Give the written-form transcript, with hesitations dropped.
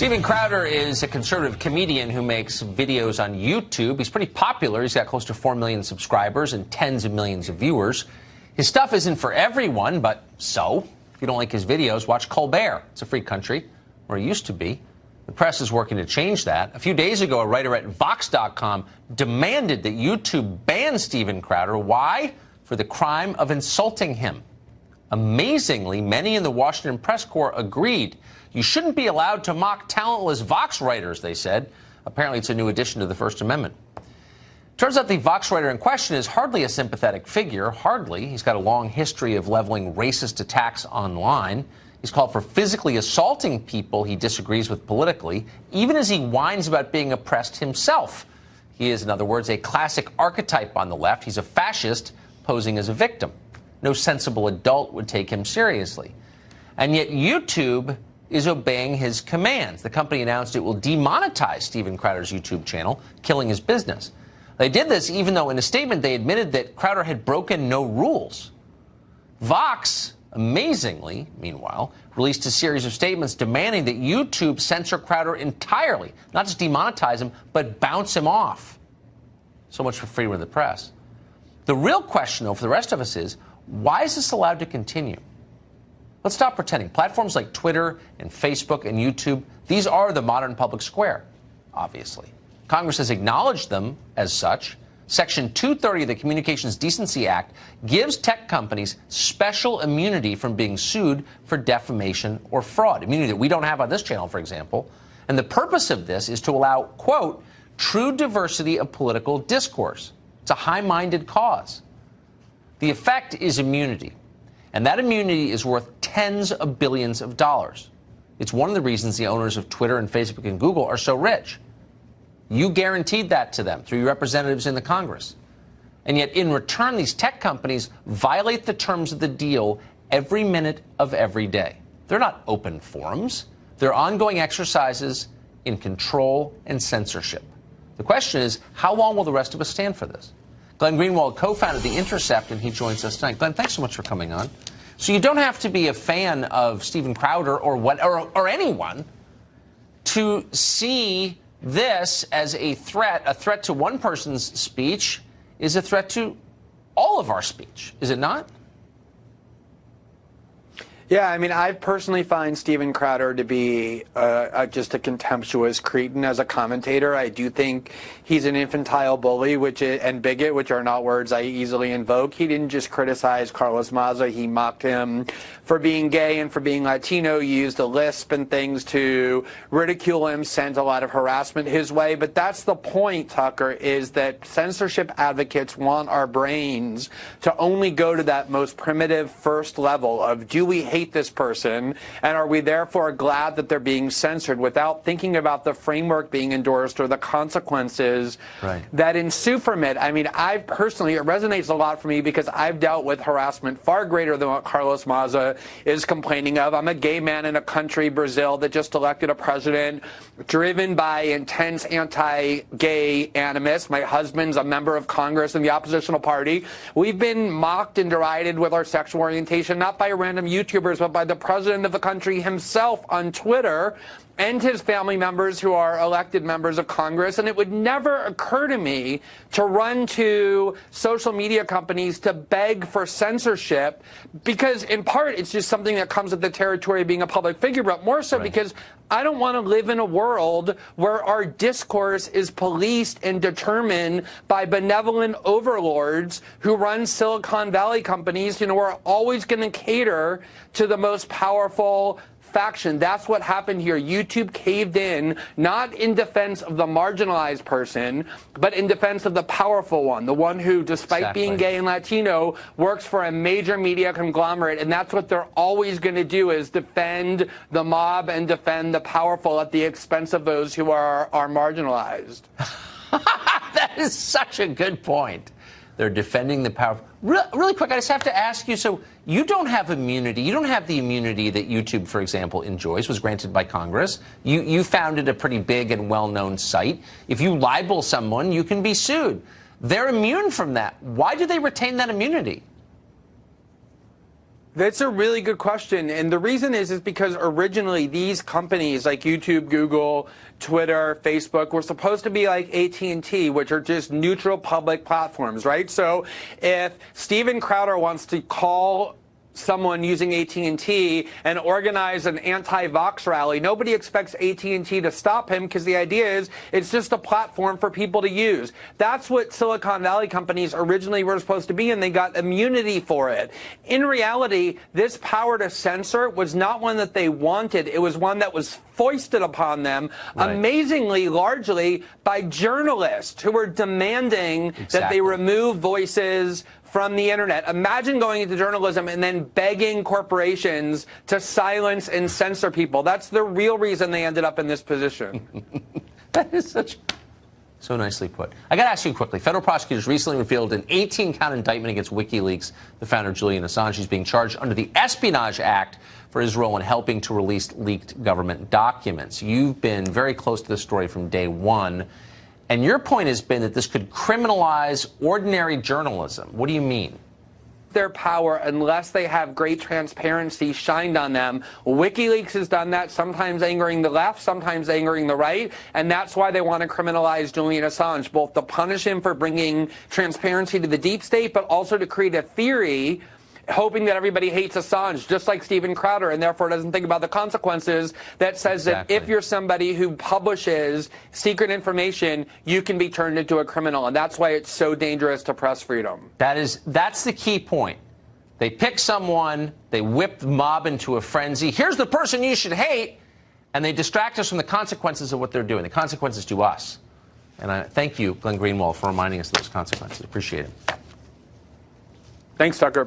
Steven Crowder is a conservative comedian who makes videos on YouTube. He's pretty popular. He's got close to 4 million subscribers and tens of millions of viewers. His stuff isn't for everyone, but so, if you don't like his videos, watch Colbert. It's a free country, or it used to be. The press is working to change that. A few days ago, a writer at Vox.com demanded that YouTube ban Steven Crowder. Why? For the crime of insulting him. Amazingly, many in the Washington press corps agreed. You shouldn't be allowed to mock talentless Vox writers, they said. Apparently, it's a new addition to the First Amendment. Turns out the Vox writer in question is hardly a sympathetic figure. Hardly. He's got a long history of leveling racist attacks online. He's called for physically assaulting people he disagrees with politically, even as he whines about being oppressed himself. He is, in other words, a classic archetype on the left. He's a fascist posing as a victim. No sensible adult would take him seriously. And yet YouTube is obeying his commands. The company announced it will demonetize Steven Crowder's YouTube channel, killing his business. They did this even though in a statement they admitted that Crowder had broken no rules. Vox, amazingly, meanwhile, released a series of statements demanding that YouTube censor Crowder entirely, not just demonetize him, but bounce him off. So much for freedom of the press. The real question, though, for the rest of us is, why is this allowed to continue? Let's stop pretending. Platforms like Twitter and Facebook and YouTube, these are the modern public square, obviously. Congress has acknowledged them as such. Section 230 of the Communications Decency Act gives tech companies special immunity from being sued for defamation or fraud, immunity that we don't have on this channel, for example. And the purpose of this is to allow, quote, true diversity of political discourse. It's a high-minded cause. The effect is immunity. And that immunity is worth tens of billions of dollars. It's one of the reasons the owners of Twitter and Facebook and Google are so rich. You guaranteed that to them through your representatives in the Congress. And yet, in return, these tech companies violate the terms of the deal every minute of every day. They're not open forums. They're ongoing exercises in control and censorship. The question is, how long will the rest of us stand for this? Glen Greenwald co-founded The Intercept, and he joins us tonight. Glenn, thanks so much for coming on. So you don't have to be a fan of Steven Crowder or anyone to see this as a threat to one person's speech is a threat to all of our speech, is it not? Yeah, I mean, I personally find Steven Crowder to be just a contemptuous cretin as a commentator. I do think he's an infantile bully and bigot, which are not words I easily invoke. He didn't just criticize Carlos Maza. He mocked him for being gay and for being Latino, used a lisp and things to ridicule him, sent a lot of harassment his way. But that's the point, Tucker, is that censorship advocates want our brains to only go to that most primitive first level of, do we hate this person, and are we therefore glad that they're being censored, without thinking about the framework being endorsed or the consequences that ensue from it. I mean, it resonates a lot for me because I've dealt with harassment far greater than what Carlos Maza is complaining of. I'm a gay man in a country, Brazil, that just elected a president driven by intense anti-gay animus. My husband's a member of Congress in the oppositional party. We've been mocked and derided with our sexual orientation, not by random YouTubers, but by the president of the country himself on Twitter, and his family members who are elected members of Congress. And it would never occur to me to run to social media companies to beg for censorship, because in part it's just something that comes with the territory of being a public figure, but more so because I don't want to live in a world where our discourse is policed and determined by benevolent overlords who run Silicon Valley companies, who are always going to cater to the most powerful faction. That's what happened here. YouTube caved in, not in defense of the marginalized person, but in defense of the powerful one, the one who, despite being gay and Latino, works for a major media conglomerate. And that's what they're always going to do, is defend the mob and defend the powerful at the expense of those who are marginalized. That is such a good point. They're defending the powerful. Really quick, I just have to ask you, so you don't have immunity. You don't have the immunity that YouTube, for example, enjoys, was granted by Congress. You founded a pretty big and well-known site. If you libel someone, you can be sued. They're immune from that. Why do they retain that immunity? That's a really good question. And the reason is because originally these companies like YouTube, Google, Twitter, Facebook were supposed to be like AT&T, which are just neutral public platforms, right? So if Steven Crowder wants to call someone using AT&T and organize an anti-Vox rally, nobody expects AT&T to stop him because the idea is it's just a platform for people to use. That's what Silicon Valley companies originally were supposed to be, and they got immunity for it. In reality, this power to censor was not one that they wanted. It was one that was foisted upon them, amazingly largely by journalists who were demanding that they remove voices from the internet. Imagine going into journalism and then begging corporations to silence and censor people. That's the real reason they ended up in this position. That is so nicely put. I got to ask you quickly. Federal prosecutors recently revealed an 18-count indictment against WikiLeaks, the founder Julian Assange. He's being charged under the Espionage Act for his role in helping to release leaked government documents. You've been very close to this story from day one. And your point has been that this could criminalize ordinary journalism. What do you mean? Their power unless they have great transparency shined on them. WikiLeaks has done that, sometimes angering the left, sometimes angering the right, and that's why they want to criminalize Julian Assange, both to punish him for bringing transparency to the deep state, but also to create a theory hoping that everybody hates Assange, just like Steven Crowder, and therefore doesn't think about the consequences, that says that if you're somebody who publishes secret information, you can be turned into a criminal. And that's why it's so dangerous to press freedom. That's the key point. They pick someone, they whip the mob into a frenzy. Here's the person you should hate, and they distract us from the consequences of what they're doing, the consequences to us. And I thank you, Glen Greenwald, for reminding us of those consequences. Appreciate it. Thanks, Tucker.